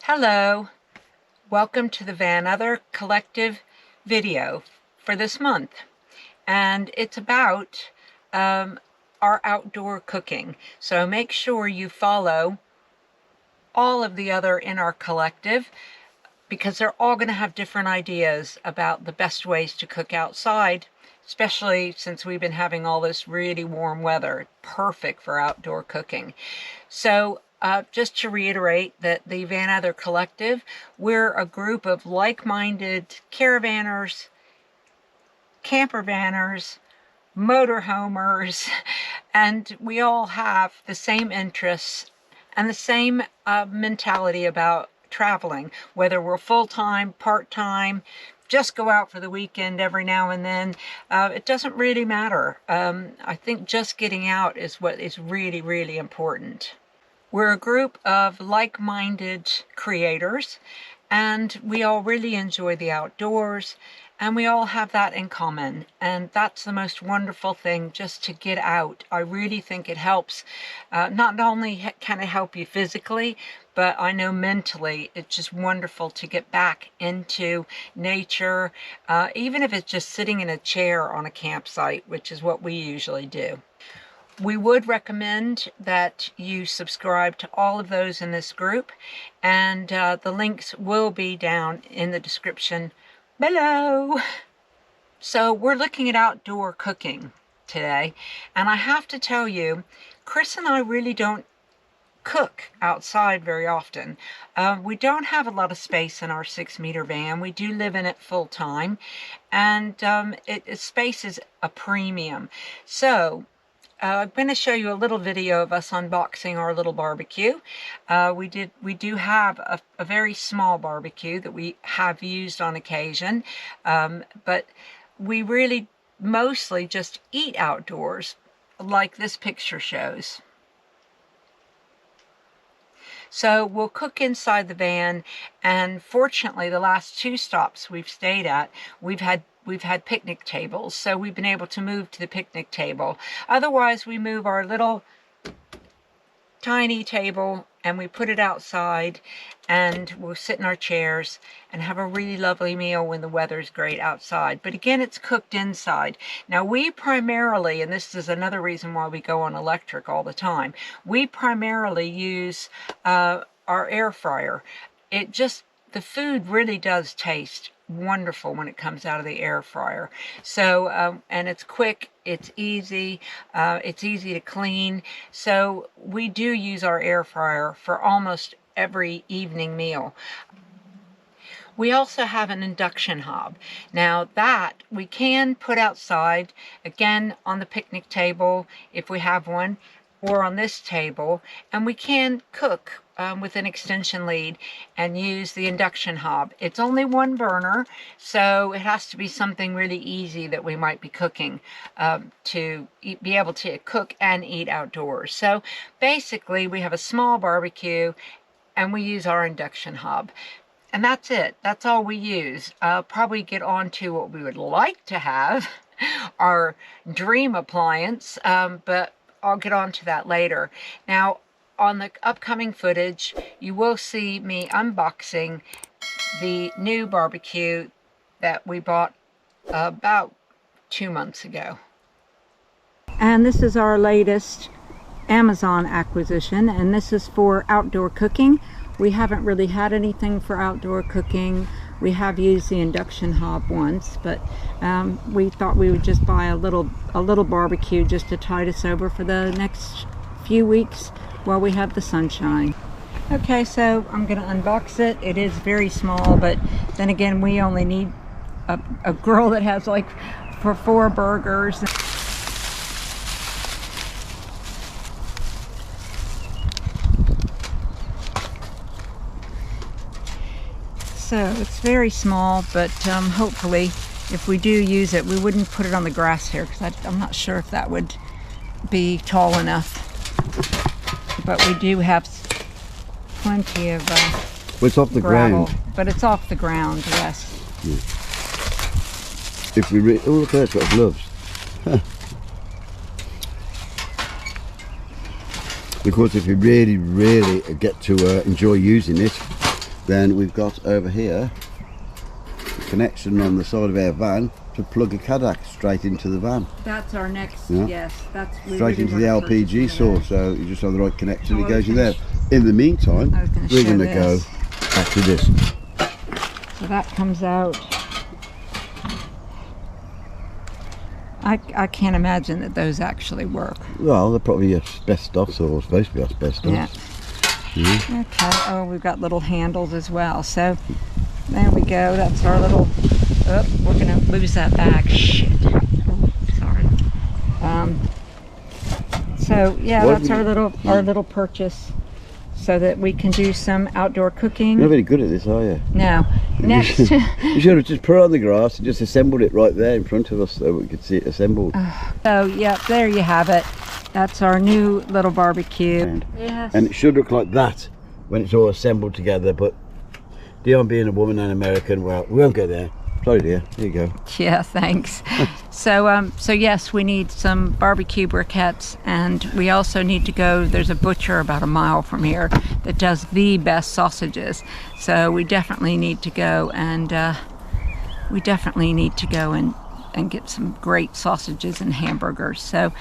Hello, welcome to the Vanother Collective video for this month, and it's about our outdoor cooking. So make sure you follow all of the other in our collective, because they're all going to have different ideas about the best ways to cook outside, especially since we've been having all this really warm weather. Perfect for outdoor cooking. So just to reiterate that the Vanother Collective, we're a group of like-minded caravanners, campervanners, motorhomers, and we all have the same interests and the same mentality about traveling, whether we're full-time, part-time, just go out for the weekend every now and then. It doesn't really matter. I think just getting out is what is really, really important. We're a group of like-minded creators, and we all really enjoy the outdoors, and we all have that in common. And that's the most wonderful thing, just to get out. I really think it helps. Not only can it help you physically, but I know mentally it's just wonderful to get back into nature, even if it's just sitting in a chair on a campsite, which is what we usually do. We would recommend that you subscribe to all of those in this group, and the links will be down in the description below. So we're looking at outdoor cooking today, and I have to tell you, Chris and I really don't cook outside very often. We don't have a lot of space in our 6-meter van. We do live in it full time, and space is a premium. So I'm going to show you a little video of us unboxing our little barbecue. We do have a very small barbecue that we have used on occasion, but we really mostly just eat outdoors, like this picture shows. So we'll cook inside the van, and fortunately the last 2 stops we've stayed at, we've had picnic tables, so we've been able to move to the picnic table. Otherwise, we move our little tiny table and we put it outside, and we'll sit in our chairs and have a really lovely meal when the weather's great outside. But again, it's cooked inside. Now we primarily, and this is another reason why we go on electric all the time, we primarily use our air fryer. The food really does taste wonderful when it comes out of the air fryer. So and it's quick, it's easy to clean. So we do use our air fryer for almost every evening meal. We also have an induction hob. Now that we can put outside, again on the picnic table if we have one, or on this table, and we can cook with an extension lead and use the induction hob. It's only 1 burner, so it has to be something really easy that we might be cooking to be able to cook and eat outdoors. So basically we have a small barbecue and we use our induction hob. And that's it. That's all we use. I'll probably get on to what we would like to have, our dream appliance, but I'll get on to that later. Now, on the upcoming footage, you will see me unboxing the new barbecue that we bought about 2 months ago. And this is our latest Amazon acquisition, and this is for outdoor cooking. We haven't really had anything for outdoor cooking. We have used the induction hob once, but we thought we would just buy a little barbecue just to tide us over for the next few weeks while we have the sunshine. Okay, so I'm going to unbox it. It is very small, but then again, we only need a grill that has like for 4 burgers. So it's very small, but hopefully if we do use it, we wouldn't put it on the grass here, because I'm not sure if that would be tall enough. But we do have plenty of well, it's off the gravel, ground. but it's off the ground, yes. Yeah. If we oh, look at that, it's got gloves. Of course, if you really get to enjoy using it, Then we've got over here a connection on the side of our van to plug a CADAC straight into the van. That's our next, Yeah. Yes, that's Straight into the LPG source, so you just have the right connection, it goes in there. In the meantime, we're going to go back to this. So that comes out. I can't imagine that those actually work. Well, they're probably asbestos, or supposed to be asbestos. Yeah. Okay, oh, we've got little handles as well. So there we go, that's our little, oh, we're gonna lose that bag. Shit. Oh, sorry. So yeah, that's our little purchase, so that we can do some outdoor cooking. You're not very good at this, are you? No. Next. You should have just put it on the grass and just assembled it right there in front of us so we could see it assembled. So yeah, there you have it. That's our new little barbecue. Yes. And it should look like that when it's all assembled together, but Dione being a woman and American, well, we won't go there. Sorry dear, here you go. Yeah, thanks. So yes, we need some barbecue briquettes, and we also need to go, there's a butcher about a mile from here that does the best sausages. So we definitely need to go and get some great sausages and hamburgers. So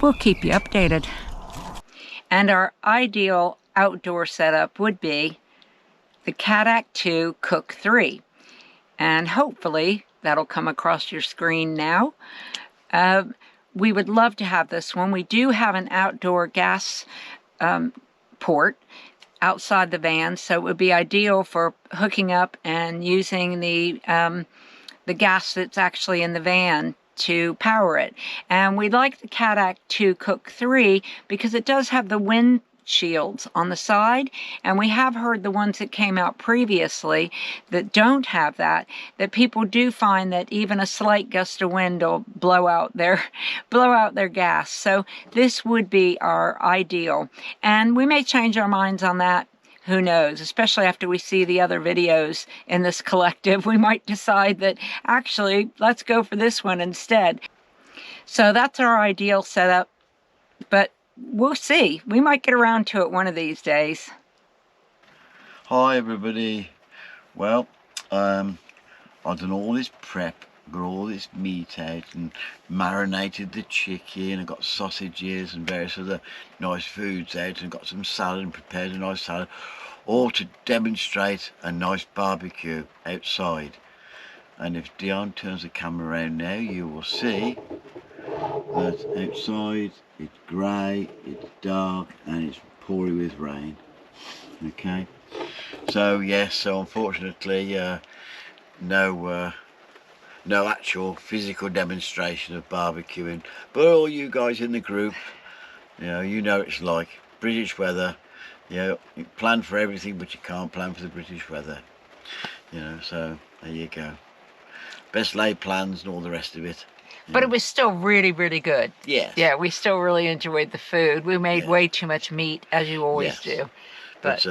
we'll keep you updated. And our ideal outdoor setup would be the CADAC 2 Cook 3. And hopefully that'll come across your screen now. We would love to have this one. We do have an outdoor gas port outside the van, so it would be ideal for hooking up and using the gas that's actually in the van to power it. And we like the CADAC 2 Cook 3 because it does have the wind shields on the side, and we have heard the ones that came out previously that don't have that people do find that even a slight gust of wind will blow out their gas. So this would be our ideal, and we may change our minds on that. Who knows? Especially after we see the other videos in this collective, we might decide that actually let's go for this one instead. So that's our ideal setup, but we'll see. We might get around to it one of these days. Hi everybody. Well, I've done all this prep, got all this meat out and marinated the chicken, and got sausages and various other nice foods out, and got some salad and prepared a nice salad, all to demonstrate a nice barbecue outside. And if Dione turns the camera around now, you will see that outside it's grey, it's dark, and it's pouring with rain. Okay, so yes, so unfortunately no actual physical demonstration of barbecuing, but all you guys in the group, you know it's like British weather. You plan for everything, but you can't plan for the British weather. So there you go. Best laid plans and all the rest of it. But it was still really, really good. Yes. Yeah, we still really enjoyed the food. We made way too much meat, as you always do. But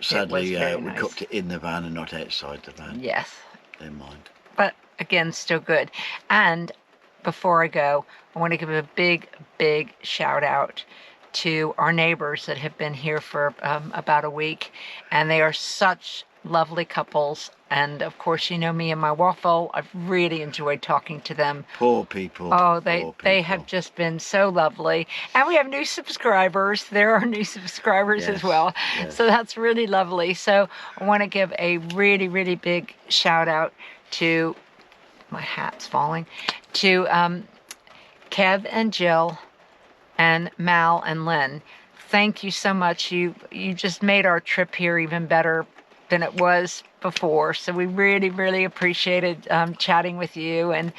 sadly, we nice. cooked it in the van and not outside the van. Yes. Never mind. But again, still good. And before I go, I want to give a big, big shout out to our neighbors that have been here for about a week. And they are such lovely couples, and of course you know me and my waffle. I've really enjoyed talking to them. Poor people. Oh, they have just been so lovely, and we have new subscribers. There are new subscribers as well, so that's really lovely. So I want to give a really, really big shout out to, my hat's falling, to Kev and Jill and Mal and Lynn. Thank you so much. You just made our trip here even better than it was before. So we really, really appreciated chatting with you and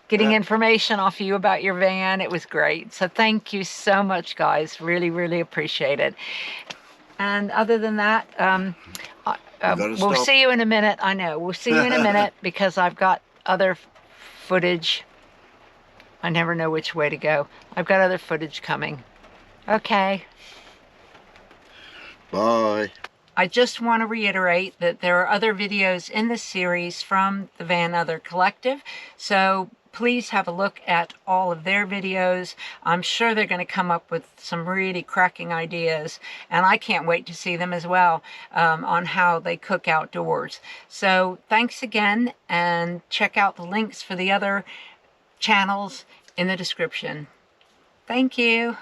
getting information off you about your van. It was great. So thank you so much, guys. Really, really appreciate it. And other than that, we'll see you in a minute. I know. We'll see you in a minute because I've got other footage. I never know which way to go. I've got other footage coming. Okay. Bye. I just want to reiterate that there are other videos in this series from the Vanother Collective, so please have a look at all of their videos. I'm sure they're going to come up with some really cracking ideas, and I can't wait to see them as well, on how they cook outdoors. So thanks again, and check out the links for the other channels in the description. Thank you.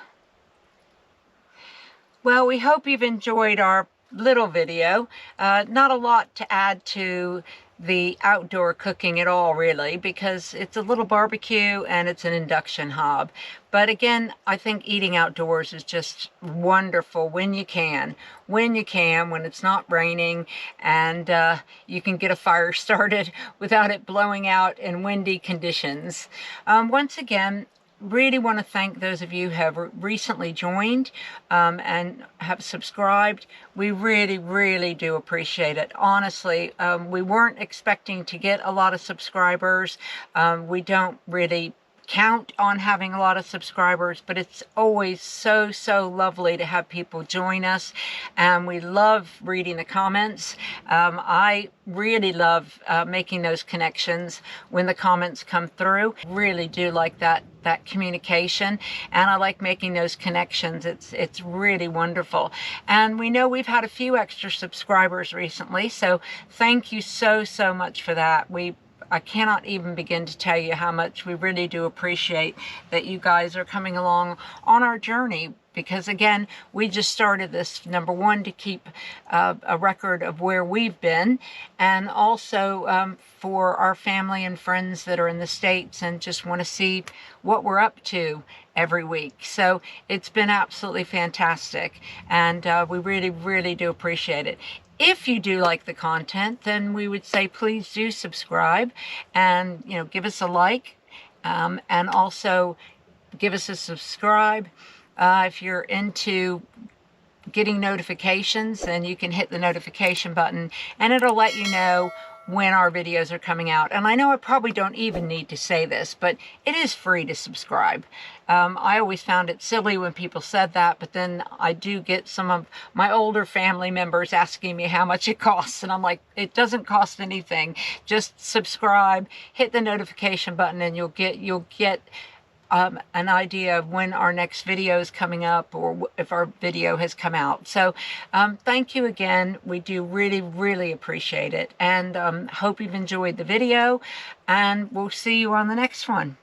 Well, we hope you've enjoyed our little video. Not a lot to add to the outdoor cooking at all, really, because it's a little barbecue and it's an induction hob. But again, I think eating outdoors is just wonderful when you can, when it's not raining, and you can get a fire started without it blowing out in windy conditions. Once again, really want to thank those of you who have recently joined and have subscribed. We really do appreciate it. Honestly, we weren't expecting to get a lot of subscribers. We don't really count on having a lot of subscribers, but it's always so lovely to have people join us, and we love reading the comments. I really love making those connections when the comments come through. Really do like that communication, and I like making those connections. It's really wonderful. And we know we've had a few extra subscribers recently, so thank you so much for that. I cannot even begin to tell you how much we really do appreciate that you guys are coming along on our journey, because again, we just started this, number one, to keep a record of where we've been, and also for our family and friends that are in the States and just want to see what we're up to every week. So it's been absolutely fantastic, and we really do appreciate it. If you do like the content, then we would say please do subscribe, and give us a like, and also give us a subscribe. If you're into getting notifications, then you can hit the notification button, and it'll let you know when our videos are coming out. And I know I probably don't even need to say this, but it is free to subscribe. I always found it silly when people said that, but then I do get some of my older family members asking me how much it costs, and I'm like, it doesn't cost anything. Just subscribe, hit the notification button, and you'll get an idea of when our next video is coming up, or if our video has come out. So thank you again. We do really appreciate it, and hope you've enjoyed the video, and we'll see you on the next one.